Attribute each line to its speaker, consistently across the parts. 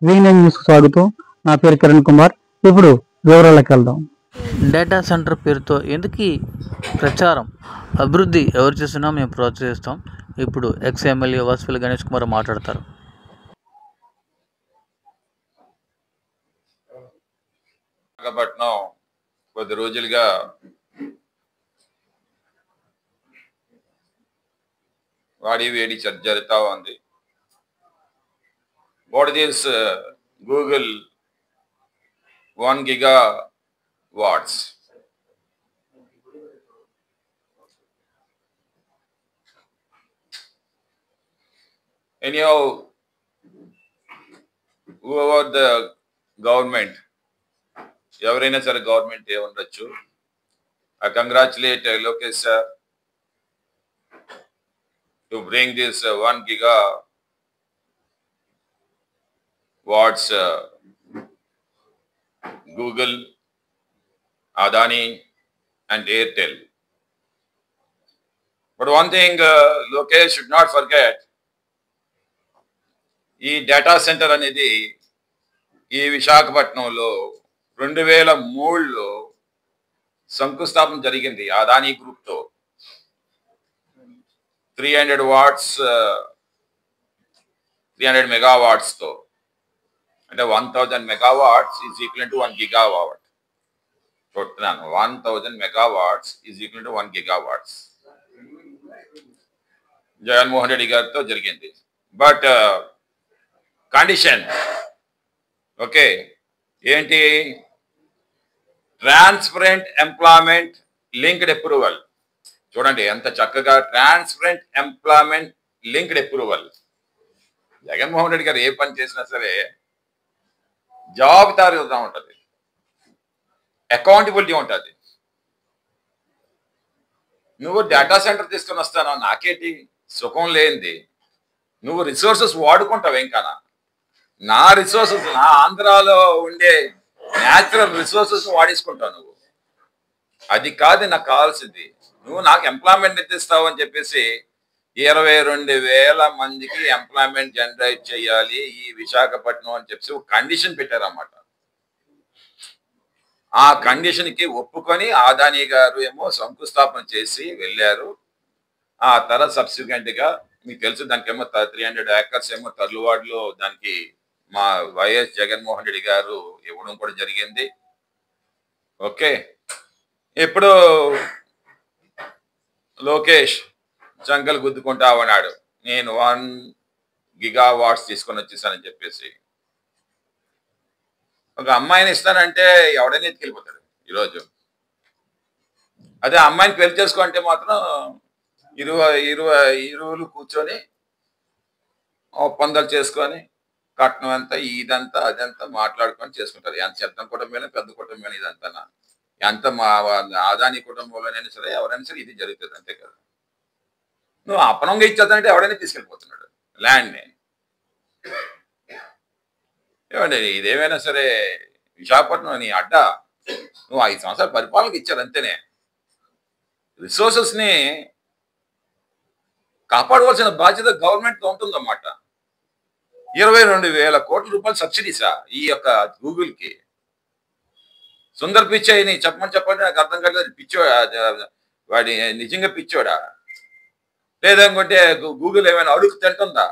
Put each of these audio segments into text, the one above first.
Speaker 1: V9 న్యూస్కు స్వాగతం. నా పేరు కిరణ్ కుమార్. ఇప్పుడు వివరాలకు వెళ్దాం.
Speaker 2: డేటా సెంటర్ పేరుతో ఎందుకు ప్రచారం? అభివృద్ధి ఎవరు చేసినా మేము ప్రోత్సహిస్తాం. ఇప్పుడు ఎక్స్ ఎమ్మెల్యే వాసుపల్లి గణేష్ కుమార్ మాట్లాడతారు.
Speaker 3: విశాఖపట్నం కొద్ది రోజులుగా వాడి వేడి జరుగుతూ ఉంది. What is Google 1 gigawatts? Anyhow, whoever the government, ఎవరైనా సరే గవర్నమెంట్ ఏ ఉండొచ్చు, I congratulate Lokesh sir to bring this 1 gigawatts Google, Adani and Airtel. But one thing Lokesh should not forget, ఈ డేటా సెంటర్ అనేది ఈ విశాఖపట్నంలో 2003లో శంకుస్థాపన జరిగింది అదానీ గ్రూప్ తో. 300 మెగావాట్స్ తో, అంటే 1000 megawatts is equal to 1 gigawatt. చూస్తున్నాను, 1000 megawatts is equal to 1 gigawatts Jaganmohan Reddy గారితో జరిగింది. బట్ కండిషన్ ఓకే ఏంటి? Transparent employment linked approval. చూడండి ఎంత చక్కగా, transparent employment linked approval. Jaganmohan Reddy గారు ఏ పని చేసినా సరే జాబితా ఉంటుంది, అకౌంటబిలిటీ ఉంటుంది. నువ్వు డేటా సెంటర్ తీసుకుని వస్తాను, నాకేంటి సుఖం లేనిది? నువ్వు రిసోర్సెస్ వాడుకుంటావు. ఇంకానా నా రిసోర్సెస్, నా ఆంధ్రాలో ఉండే న్యాచురల్ రిసోర్సెస్ వాడేసుకుంటావు నువ్వు. అది కాదు నాకు కావాల్సింది. నువ్వు నాకు ఎంప్లాయ్మెంట్ ఇస్తావు అని చెప్పేసి 22,000 మందికి ఎంప్లాయ్మెంట్ జనరేట్ చేయాలి ఈ విశాఖపట్నం అని చెప్పి ఒక కండిషన్ పెట్టారన్నమాట. ఆ కండిషన్ కి ఒప్పుకొని అదానీ గారు ఏమో శంకుస్థాపన చేసి వెళ్ళారు. ఆ తర్వాత సబ్సిక్వెంట్ గా మీకు తెలుసు, దానికేమో 300 acres ఏమో తర్లువాడలో దానికి మా వైఎస్ జగన్మోహన్ రెడ్డి గారు ఇవ్వడం కూడా జరిగింది. ఓకే, ఇప్పుడు లోకేష్ చంకలు గుద్దుకుంటా ఉన్నాడు, నేను 1 గిగావాట్స్ తీసుకొని వచ్చేసానని చెప్పేసి. ఒక అమ్మాయిని ఇస్తానంటే ఎవడైనా ఎత్తుకెళ్ళిపోతాడు ఈరోజు. అదే అమ్మాయిని పెళ్లి చేసుకోంటే మాత్రం ఇరువులు కూర్చొని ఒప్పందాలు చేసుకొని కట్నం అంతా ఇదంతా అదంతా మాట్లాడుకొని చేసుకుంటారు. ఎంత చెత్త కుటుంబమైనా పెద్ద కుటుంబమైనా ఇదంతా ఎంత మా అదానీ కుటుంబంలోనైనా సరే ఎవరైనా సరే ఇది జరుగుతుంది, అంతే కదా. నువ్వు అపనంగా ఇచ్చేద్దంటే ఎవడైనా తీసుకెళ్ళిపోతున్నాడు ల్యాండ్ని. ఏమండి, ఇదేమైనా సరే విశాఖపట్నం నీ అడ్డ. నువ్వు 5 సంవత్సరాల పరిపాలనకి ఇచ్చారు అంతేనే. రిసోర్సెస్ని కాపాడవలసిన బాధ్యత గవర్నమెంట్ ఉంటుందన్నమాట. 22,000 కోట్ల రూపాయలు సబ్సిడీసా ఈ యొక్క గూగుల్కి? సుందర్ పిచ్చాయిని చెప్పండి, నాకు అర్థం కాలేదు. వాడి నిజంగా పిచ్చోడా, లేదనుకుంటే గూగుల్ ఏమైనా అడుగు తింటుందా?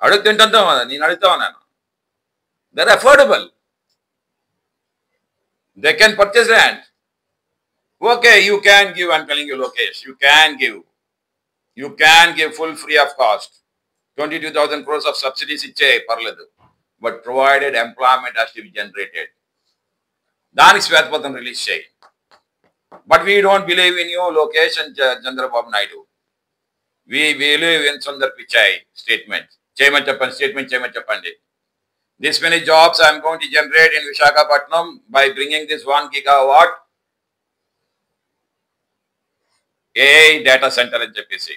Speaker 3: అడుగు తింటుందా? నేను అడుగుతావా? నేను they're affordable, they can purchase land. Okay, you can give, I'm telling you Lokesh, you can give full free of cost 22,000 crores of subsidies ఇచ్చే పర్లేదు. But provided employment has to be generated. దానికి శ్వేతపత్రం రిలీజ్ చేయి. But we don't believe in you Lokesh and Chandrababu Naidu. We believe in Sundar Pichai statement చేయమని చెప్పండి. This many jobs I am going to generate in Visakhapatnam by bringing this 1 gigawatt AI data center అని చెప్పేసి.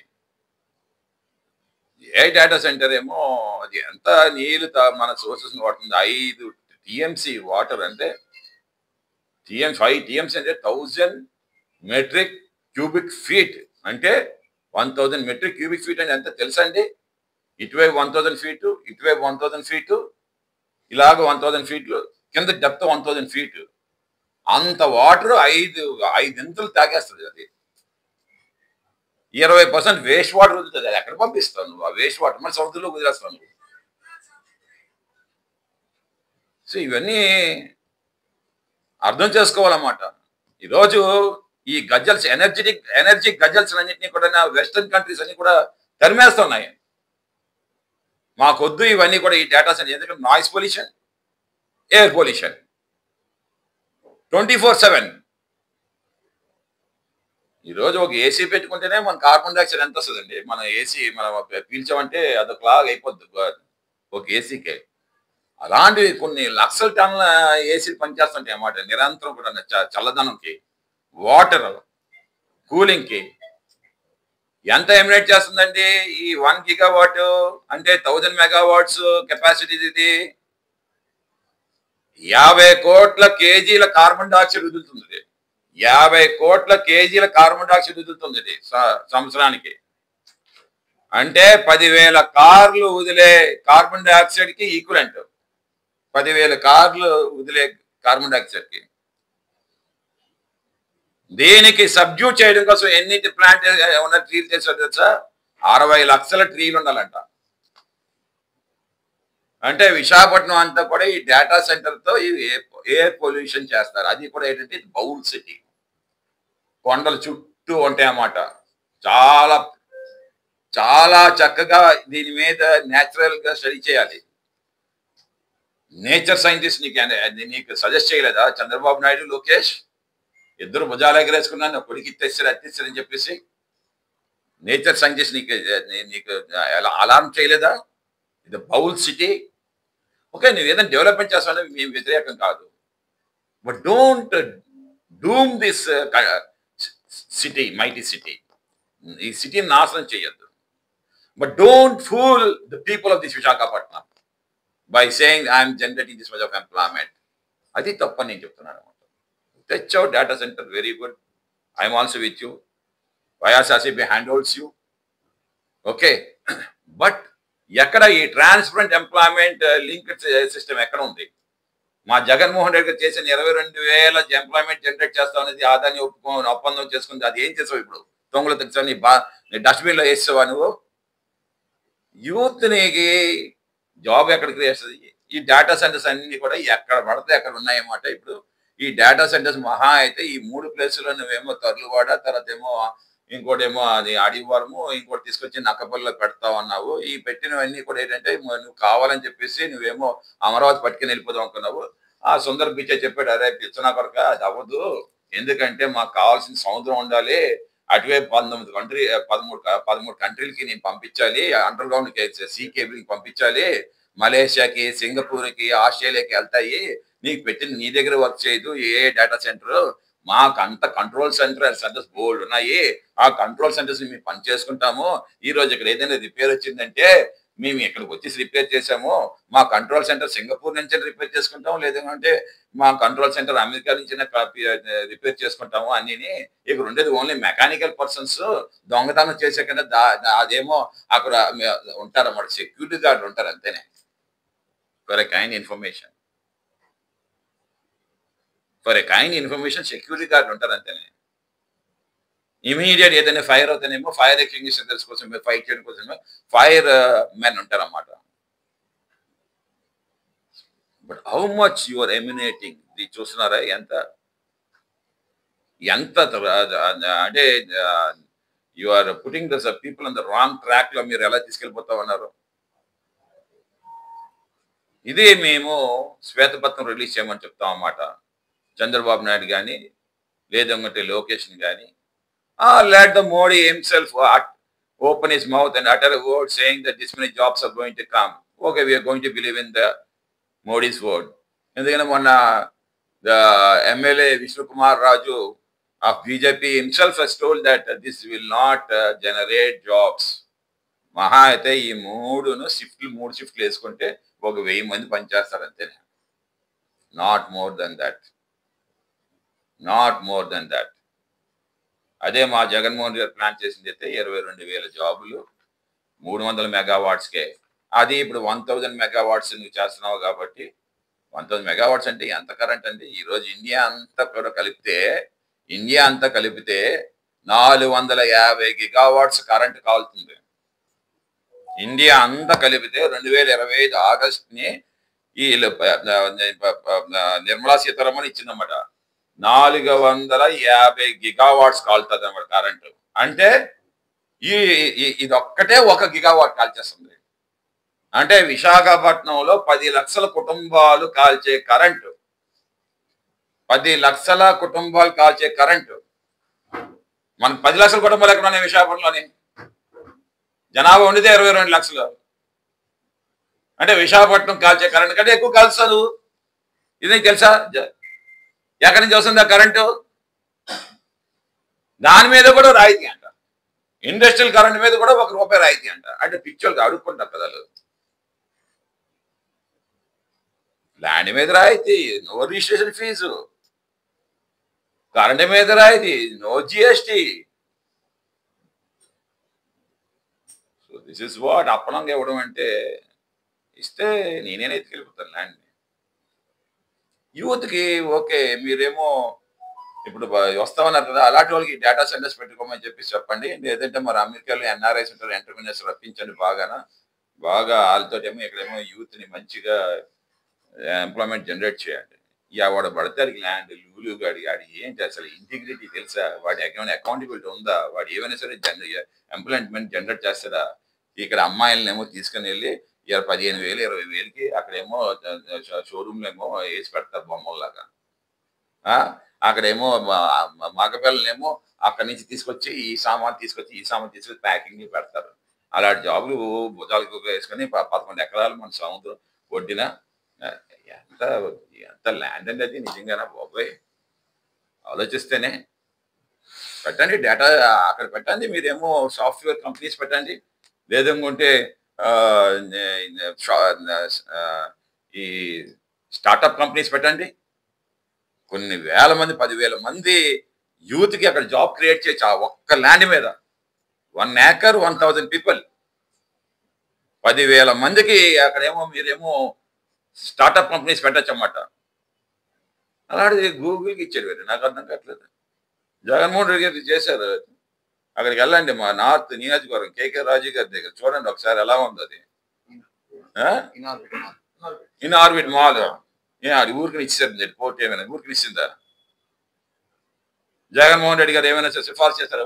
Speaker 3: ఏ data centre ఏమో అది ఎంత నీళ్ళు మన సోర్సెస్ వాడుతుంది. 5 TMC వాటర్ అంటే 5 TMC అంటే 1000 metric cubic feet, అంటే 1000 metric cubic feet అంటే ఎంత తెలుసండి? ఇటువైపు 1000 ఫీటు, ఇటువైపు 1000 ఫీటు, ఇలాగ 1000 ఫీట్లు, కింద డెప్త్ 1000 ఫీటు. అంత వాటర్ ఐదింతలు తాగేస్తుంది అది. 20% వేస్ట్ వాటర్ వదులుతుంది. అది ఎక్కడ పంపిస్తావు నువ్వు? ఆ వేస్ట్ వాటర్ మరి సముద్రంలో వదిలేస్తావు నువ్వు. సో ఇవన్నీ అర్థం చేసుకోవాలన్నమాట. ఈరోజు ఈ గజల్స్ ఎనర్జీ గజల్స్ అన్నింటినీ కూడా వెస్టర్న్ కంట్రీస్ అన్ని కూడా తరిమేస్తున్నాయి. మాకొద్దు ఇవన్నీ కూడా, ఈ డేటా సెంటర్. ఎందుకంటే నాయిస్ పొల్యూషన్, ఎయిర్ పొల్యూషన్ 24/7. ఈరోజు ఒక ఏసీ పెట్టుకుంటేనే మన కార్బన్ డైఆక్సైడ్ ఎంత వస్తుందండి? మన ఏసీ మనం పీల్చామంటే అదొకలాగా అయిపోద్ది ఒక ఏసీకే. అలాంటివి కొన్ని లక్షల టన్నుల ఏసీలు పనిచేస్తుంటాయి అన్నమాట నిరంతరం కూడా. చల్లదనంకి, వాటర్ కూలింగ్కి ఎంత ఎమినేట్ చేస్తుందండి? ఈ 1 గిగావాట్ అంటే 1000 మెగావాట్స్ కెపాసిటీ. ఇది 50 కోట్ల కేజీల కార్బన్ డైఆక్సైడ్ వదులుతుంది. 50 కోట్ల కేజీల కార్బన్ డైఆక్సైడ్ వదులుతుంది సంవత్సరానికి. అంటే 10,000 కార్లు వదిలే కార్బన్ డైఆక్సైడ్ కి ఈక్వలెంట్. 10,000 కార్లు వదిలే కార్బన్ డైఆక్సైడ్ కి. దీనికి సబ్డ్యూట్ చేయడం కోసం ఎన్ని ప్లాంట్ ఉన్న ట్రీలు చేశారు తెలుసా? 60 లక్షల ట్రీలు ఉండాలంట. అంటే విశాఖపట్నం అంతా కూడా ఈ డేటా సెంటర్ తో ఎయిర్ పొల్యూషన్ చేస్తారు. అది కూడా ఏంటంటే బౌల్ సిటీ, కొండల చుట్టూ ఉంటాయి అన్నమాట. చాలా చాలా చక్కగా దీని మీద న్యాచురల్ గా స్టడీ చేయాలి. నేచర్ సైంటిస్ట్ నీకు సజెస్ట్ చేయలేదా చంద్రబాబు నాయుడు, లోకేష్? ఇద్దరు భుజాలు ఎగరేసుకున్నాను, కొడుకు ఇచ్చేస్తారు అత్తిస్తారు చెప్పేసి. నేచర్ సైంటిస్ట్ నీకు అలారం చేయలేదా? ఇది బౌల్ సిటీ. ఓకే, నువ్వు ఏదైనా డెవలప్మెంట్ చేస్తావు, మేము వ్యతిరేకం కాదు. But don't doom this city, mighty city. ఈ సిటీని నాశనం చేయొద్దు. But don't fool the people of this Visakhapatnam by saying I'm generating this much of employment. అది తప్పని నేను చెప్తున్నాను అనమాట. తెచ్చావు data centre, very good. I'm also with you. YSRCP hand holds you. Okay, but ఎక్కడ ఈ ట్రాన్స్పరెంట్ ఎంప్లాయ్మెంట్ లింక్డ్ సిస్టమ్ ఎక్కడ ఉంది? మా జగన్మోహన్ రెడ్డి గారు చేసిన 22,000 ఎంప్లాయ్మెంట్ జనరేట్ చేస్తాం అనేది ఆదాన్ని ఒప్పందం చేసుకుంది. అది ఏం చేసావు ఇప్పుడు? తొంగలు తెచ్చావు, నీ డస్ట్బిన్లో వేసావా నువ్వు? యూత్ నీకు జాబ్ ఎక్కడ క్రియేట్ చేస్తుంది? ఈ డేటా సెంటర్స్ అన్ని కూడా ఎక్కడ పడితే అక్కడ ఉన్నాయన్నమాట. ఇప్పుడు ఈ డేటా సెంటర్స్ మహా అయితే ఈ 3 ప్లేసుల్లో నువ్వేమో తర్లువాడ, తర్వాత ఏమో ఇంకోటేమో అది అడివారము, ఇంకోటి తీసుకొచ్చి నక్కపల్లిలో పెడతావు అన్నావు. ఈ పెట్టినవన్నీ కూడా ఏంటంటే నువ్వు కావాలని చెప్పేసి నువ్వేమో అమరావతి పట్టుకుని వెళ్ళిపోదాం అనుకున్నావు. ఆ సుందర్ పిచ్చే చెప్పాడు, అరే పిచ్చనా కొరక అది అవ్వదు, ఎందుకంటే మాకు కావాల్సిన సముద్రం ఉండాలి, అటువైపు 13 కంట్రీలకి నేను పంపించాలి, అండర్ గ్రౌండ్ సీ కేబుల్కి పంపించాలి, మలేషియాకి, సింగపూర్కి, ఆస్ట్రేలియాకి వెళ్తాయి. నీకు పెట్టిన నీ దగ్గర వర్క్ చేయదు ఏ డేటా సెంటర్. మాకు అంత కంట్రోల్ సెంటర్స్ బోల్డ్ ఉన్నాయి. ఆ కంట్రోల్ సెంటర్స్ మేము పని చేసుకుంటాము. ఈ రోజు ఇక్కడ ఏదైనా రిపేర్ వచ్చిందంటే మేము ఇక్కడికి వచ్చేసి రిపేర్ చేసాము. మా కంట్రోల్ సెంటర్ సింగపూర్ నుంచి రిపేర్ చేసుకుంటాము, లేదంటే మా కంట్రోల్ సెంటర్ అమెరికా నుంచి రిపేర్ చేసుకుంటాము అన్ని. ఇక్కడ ఉండేది ఓన్లీ మెకానికల్ పర్సన్స్. దొంగతనం చేసే కన్నా అదేమో అక్కడ ఉంటారన్నమాట, సెక్యూరిటీ గార్డ్ ఉంటారు అంతేనే. For a kind information security guard ఉంటారు అంతేనే. ఇమీడియట్ ఏదైనా ఫైర్ అవుతానేమో ఫైర్ ఎక్స్టింగ్విషర్స్ కోసం, ఫైట్ చేయడం కోసం ఫైర్ మెన్ ఉంటారన్నమాట. But how much you are emanating, ఇది చూస్తున్నారా? ఎంత అంటే you are putting the people on the wrong track లో మీరు ఎలా తీసుకెళ్ళిపోతా ఉన్నారు. ఇదే మేము శ్వేతపత్రం రిలీజ్ చేయమని చెప్తాం అన్నమాట. చంద్రబాబు నాయుడు కానీ, లేదంటే లోకేష్ కానీ, let the Modi himself open his mouth and utter a word saying that this many jobs are going to come. Okay, we are going to believe in the Modi's word. ఎందుకంటే మొన్న the MLA Vishnu Kumar Raju of BJP himself has told that this will not generate jobs. మహా అయితే ఈ 3 షిఫ్ట్లు వేసుకుంటే 1,000 మంది పనిచేస్తారు అంతేనే. Not more than that. అదే మా జగన్మోహన్ గారు ప్లాన్ చేసింది అయితే 22,000 జాబులు 300 మెగావాట్స్కే. అది ఇప్పుడు 1000 మెగావాట్స్ నువ్వు చేస్తున్నావు కాబట్టి 1000 మెగావాట్స్ అంటే ఎంత కరెంట్ అండి? ఈరోజు ఇండియా అంతా కలిపితే 450 గిగావాట్స్ కరెంట్ కాలుతుంది. ఇండియా అంతా కలిపితే 2025 ఆగస్టుని ఈ నిర్మలా సీతారామన్ ఇచ్చిందన్నమాట. 450 గిగావాట్స్ కాలుతుంది అన్నమాట కరెంటు. అంటే ఇది ఒక్కటే 1 గిగావాట్ కాల్చేస్తుంది. అంటే విశాఖపట్నంలో 10 లక్షల కుటుంబాలు కాల్చే కరెంటు, 10 లక్షల కుటుంబాలు కాల్చే కరెంటు. మనకు 10 లక్షల కుటుంబాలు ఎక్కడ ఉన్నాయి విశాఖపట్నంలోని? జనాభా ఉండితే 22 లక్షలు. అంటే విశాఖపట్నం కాల్చే కరెంట్ కంటే ఎక్కువ కాల్స్తారు. ఇది తెలుసా? ఎక్కడి నుంచి వస్తుంది ఆ కరెంటు? దాని మీద కూడా రాయితీ అంట. ఇండస్ట్రియల్ కరెంట్ మీద కూడా ₹1 రాయితీ అంట. అంటే పిచ్చోళ్ళకి అడుక్కుంటారు కదా. ల్యాండ్ మీద రాయితీ, నో రిజిస్ట్రేషన్ ఫీజు. కరెంట్ మీద రాయితీ, no GST. So this is what అప్పనంగా ఇవ్వడం అంటే. ఇస్తే నేనే ఎత్తుకెళ్ళిపోతాను ల్యాండ్ని. యూత్కి ఓకే, మీరేమో ఇప్పుడు వస్తామన్నారు కదా, అలాంటి వాళ్ళకి డేటా సెంటర్స్ పెట్టుకోమని చెప్పండి. లేదంటే మరి అమెరికాలో ఎన్ఆర్ఐస్ ఉంటారు, ఎంటర్ప్రినర్స్ రప్పించండి. బాగా వాళ్ళతోటేమో ఇక్కడేమో యూత్ని మంచిగా ఎంప్లాయ్మెంట్ జనరేట్ చేయండి. వాడు పడితే ల్యాండ్ లూలుగాడి ఏంటి అసలు ఇంటిగ్రిటీ తెలుసా? వాడి ఏమైనా అకౌంటబిలిటీ ఉందా? వాడు ఏమైనా సరే ఎంప్లాయ్మెంట్ జనరేట్ చేస్తాడా? ఇక్కడ అమ్మాయిలనేమో తీసుకుని వెళ్ళి 15,000 20,000కి అక్కడేమో షోరూమ్లో ఏమో వేసి పెడతారు బొమ్మల్లాగా. అక్కడేమో మగపిల్లనేమో అక్కడి నుంచి తీసుకొచ్చి ఈ సామాన్ తీసుకొచ్చి ప్యాకింగ్ పెడతారు. అలాంటి జాబులు భుజాలకు వేసుకొని 11 ఎకరాలు మన సముద్రం ఒడ్డిన ఎంత ల్యాండ్ అండి అది. నిజంగానే బాబాయ్ ఆలోచిస్తేనే. పెట్టండి డేటా అక్కడ పెట్టండి. మీరేమో సాఫ్ట్వేర్ కంపెనీస్ పెట్టండి, లేదనుకుంటే ఈ స్టార్టప్ కంపెనీస్ పెట్టండి. కొన్ని వేల మంది 10,000 మంది యూత్కి అక్కడ జాబ్ క్రియేట్ చేయొచ్చు ఆ ఒక్క ల్యాండ్ మీద. 1 acre 1,000 people, 10,000 మందికి అక్కడేమో మీరేమో స్టార్టప్ కంపెనీస్ పెట్టచ్చు అన్నమాట. అలాంటిది గూగుల్కి ఇచ్చాడు వేరు. నాకు అర్థం కావట్లేదు. జగన్మోహన్ రెడ్డి గారు చేశారు. అక్కడికి వెళ్ళండి, మా నార్త్ నియోజకవర్గం కేకే రాజు గారి దగ్గర చూడండి ఒకసారి ఎలా ఉంది అది. ఇన్ ఆర్బిట్ మాల్ అది ఊరికి ఇచ్చారు. పోర్ట్ ఏమైనా ఊరికి ఇచ్చిందా? జగన్మోహన్ రెడ్డి గారు ఏమైనా సిఫార్సు చేస్తారా?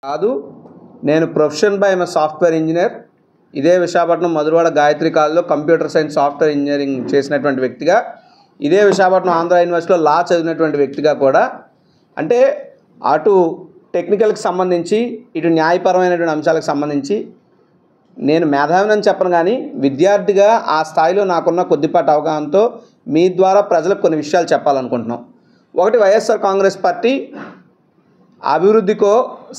Speaker 4: కాదు, నేను profession by I'm software engineer. ఇదే విశాఖపట్నం మధురవాడ గాయత్రి కాలేజ్లో కంప్యూటర్ సైన్స్ సాఫ్ట్వేర్ ఇంజనీరింగ్ చేసినటువంటి వ్యక్తిగా, ఇదే విశాఖపట్నం ఆంధ్ర యూనివర్సిటీలో లా చదివినటువంటి వ్యక్తిగా కూడా, అంటే అటు టెక్నికల్కి సంబంధించి ఇటు న్యాయపరమైనటువంటి అంశాలకు సంబంధించి నేను మేధావినని చెప్పను, కానీ విద్యార్థిగా ఆ స్థాయిలో నాకున్న కొద్దిపాటి అవగాహనతో మీ ద్వారా ప్రజలకు కొన్ని విషయాలు చెప్పాలనుకుంటున్నాం. ఒకటి, వైఎస్ఆర్ కాంగ్రెస్ పార్టీ అభివృద్ధికో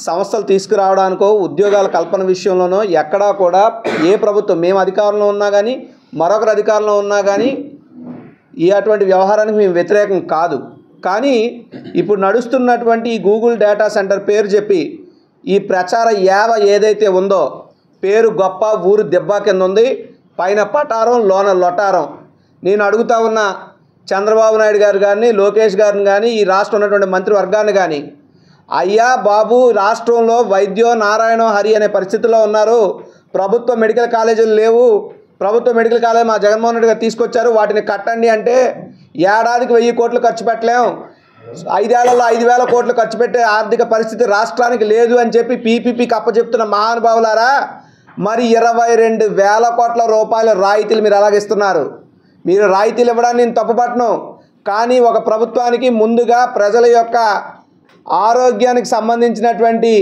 Speaker 4: సంస్థలు తీసుకురావడానికో ఉద్యోగాల కల్పన విషయంలోనో ఎక్కడా కూడా ఏ ప్రభుత్వం, మేము అధికారంలో ఉన్నా కానీ మరొకరు అధికారంలో ఉన్నా కానీ అటువంటి వ్యవహారానికి మేము వ్యతిరేకం కాదు. కానీ ఇప్పుడు నడుస్తున్నటువంటి ఈ గూగుల్ డేటా సెంటర్ పేరు చెప్పి ఈ ప్రచార యావ ఏదైతే ఉందో, పేరు గొప్ప ఊరు దెబ్బ కింద ఉంది, పైన పటారం లోన లొటారం. నేను అడుగుతా ఉన్న చంద్రబాబు నాయుడు గారు కానీ లోకేష్ గారిని కానీ ఈ రాష్ట్రం ఉన్నటువంటి మంత్రివర్గాన్ని కానీ, అయ్యా బాబు, రాష్ట్రంలో వైద్యో నారాయణో హరి అనే పరిస్థితుల్లో ఉన్నారు. ప్రభుత్వ మెడికల్ కాలేజీలు లేవు. ప్రభుత్వ మెడికల్ కాలేజ్ మా జగన్మోహన్ రెడ్డి గారు తీసుకొచ్చారు, వాటిని కట్టండి అంటే ఏడాదికి 1000 కోట్లు ఖర్చు పెట్టలేం, 5 ఏళ్లలో 5,000 కోట్లు ఖర్చు పెట్టే ఆర్థిక పరిస్థితి రాష్ట్రానికి లేదు అని చెప్పి పీపీపీకి అప్పచెప్తున్న మహానుభావులారా, మరి 22,000 కోట్ల రూపాయల రాయితీలు మీరు ఎలాగిస్తున్నారు? మీరు రాయితీలు ఇవ్వడాన్ని నేను తప్పుపట్టను, కానీ ఒక ప్రభుత్వానికి ముందుగా ప్రజల యొక్క ఆరోగ్యానికి సంబంధించినటువంటి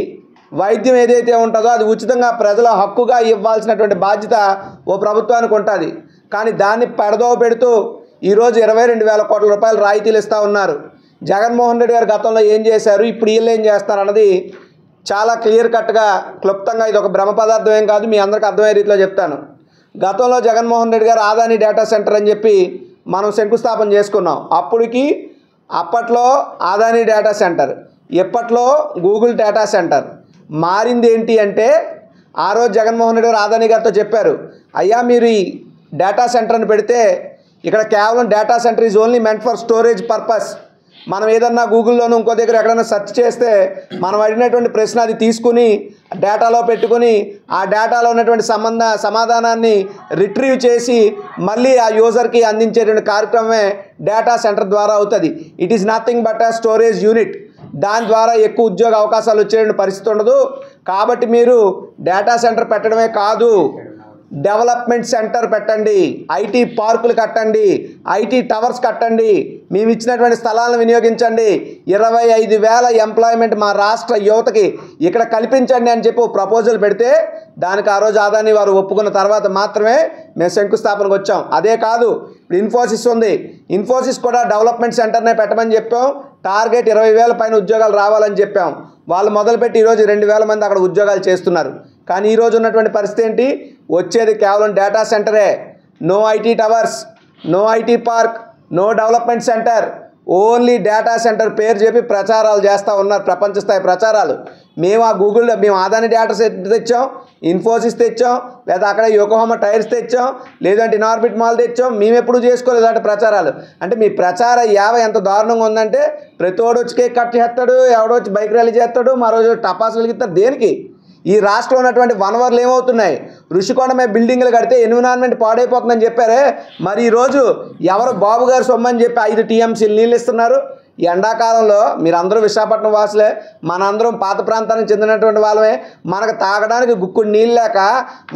Speaker 4: వైద్యం ఏదైతే ఉంటుందో అది ఉచితంగా ప్రజల హక్కుగా ఇవ్వాల్సినటువంటి బాధ్యత ఓ ప్రభుత్వానికి ఉంటుంది. కానీ దాన్ని పెడదోవ పెడుతూ ఈరోజు 22,000 కోట్ల రూపాయలు రాయితీలు ఇస్తూ ఉన్నారు. జగన్మోహన్ రెడ్డి గారు గతంలో ఏం చేశారు, ఇప్పుడు వీళ్ళు ఏం చేస్తారు అన్నది చాలా క్లియర్ కట్గా క్లుప్తంగా, ఇది ఒక భ్రమ పదార్థం ఏం కాదు, మీ అందరికీ అర్థమయ్యే రీతిలో చెప్తాను. గతంలో జగన్మోహన్ రెడ్డి గారు ఆదాని డేటా సెంటర్ అని చెప్పి మనం శంకుస్థాపన చేసుకున్నాం. అప్పట్లో ఆదాని డేటా సెంటర్, ఇప్పట్లో గూగుల్ డేటా సెంటర్. మారింది ఏంటి అంటే ఆ రోజు జగన్మోహన్ రెడ్డి గారు ఆదాని గారితో చెప్పారు, అయ్యా మీరు ఈ డేటా సెంటర్ని పెడితే ఇక్కడ కేవలం data centre is only meant for storage purpose. మనం ఏదన్నా గూగుల్లోనూ ఇంకో దగ్గర ఎక్కడైనా సెర్చ్ చేస్తే మనం అడిగినటువంటి ప్రశ్న అది తీసుకుని డేటాలో పెట్టుకుని ఆ డేటాలో ఉన్నటువంటి సమాధానాన్ని రిట్రీవ్ చేసి మళ్ళీ ఆ యూజర్కి అందించేటువంటి కార్యక్రమమే డేటా సెంటర్ ద్వారా అవుతుంది. It is nothing but a storage unit. దాని ద్వారా ఎక్కువ ఉద్యోగ అవకాశాలు వచ్చేటువంటి పరిస్థితి ఉండదు. కాబట్టి మీరు డేటా సెంటర్ పెట్టడమే కాదు, డెవలప్మెంట్ సెంటర్ పెట్టండి, ఐటీ పార్కులు కట్టండి, ఐటీ టవర్స్ కట్టండి, మేము ఇచ్చినటువంటి స్థలాలను వినియోగించండి, 25,000 ఎంప్లాయ్మెంట్ మా రాష్ట్ర యువతకి ఇక్కడ కల్పించండి అని చెప్పి ప్రపోజల్ పెడితే దానికి ఆ రోజు ఆదాని వారు ఒప్పుకున్న తర్వాత మాత్రమే మేము శంకుస్థాపనకు వచ్చాం. అదే కాదు, ఇప్పుడు ఇన్ఫోసిస్ ఉంది, ఇన్ఫోసిస్ కూడా డెవలప్మెంట్ సెంటర్నే పెట్టమని చెప్పాం. టార్గెట్ 20,000 పైన ఉద్యోగాలు రావాలని చెప్పాం. వాళ్ళు మొదలుపెట్టి ఈరోజు 2,000 మంది అక్కడ ఉద్యోగాలు చేస్తున్నారు. కానీ ఈరోజు ఉన్నటువంటి పరిస్థితి ఏంటి, వచ్చేది కేవలం డేటా సెంటరే. No IT towers, no IT park, no development centre, only data centre పేరు చెప్పి ప్రచారాలు చేస్తూ ఉన్నారు, ప్రపంచ స్థాయి ప్రచారాలు. మేము ఆ గూగుల్లో మేము ఆదాని డేటా సెంటర్ తెచ్చాం, ఇన్ఫోసిస్ తెచ్చాం, లేదా అక్కడ యోకోహామా టైర్స్ తెచ్చాం, లేదంటే ఇన్ఆర్బిట్ మాల్ తెచ్చాం, మేము ఎప్పుడు చేసుకోలేదు అలాంటి ప్రచారాలు. అంటే మీ ప్రచార యావ ఎంత దారుణంగా ఉందంటే ప్రతోడు వచ్చి కేక్ కట్ చేస్తాడు, ఎవడో వచ్చి బైక్ ర్యాలీ చేస్తాడు, మరో టపాసులు వెలిగిస్తారు. దేనికి? ఈ రాష్ట్రంలో ఉన్నటువంటి వనరులు ఏమవుతున్నాయి? ఋషికొండ మీద బిల్డింగ్లు కడితే ఎన్విరాన్మెంట్ పాడైపోతుందని చెప్పారే, మరి ఈరోజు ఎవరు బాబు గారు సొమ్మని చెప్పి 5 టీఎంసీలు నీళ్ళు ఇస్తున్నారు. ఈ ఎండాకాలంలో మీరందరూ విశాఖపట్నం వాసులే, మనందరం పాత ప్రాంతానికి చెందినటువంటి వాళ్ళమే. మనకు తాగడానికి గుక్కుడు నీళ్ళు లేక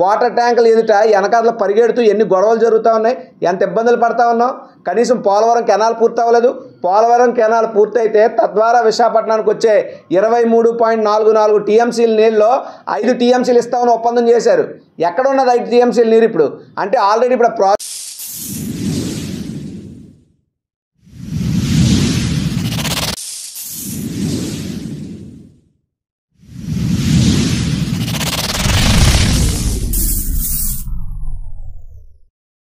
Speaker 4: వాటర్ ట్యాంకులు ఎదుట వెనకాల పరిగెడుతూ ఎన్ని గొడవలు జరుగుతూ ఉన్నాయి, ఎంత ఇబ్బందులు పడతా ఉన్నాం. కనీసం పోలవరం కెనాల్ పూర్తి అవ్వలేదు. పోలవరం కెనాల్ పూర్తయితే తద్వారా విశాఖపట్నానికి వచ్చే 23.44 టీఎంసీల నీళ్ళలో 5 టీఎంసీలు ఇస్తామని ఒప్పందం చేశారు. ఎక్కడ ఉన్నది 5 టీఎంసీల నీరు ఇప్పుడు? అంటే ఆల్రెడీ ఇప్పుడు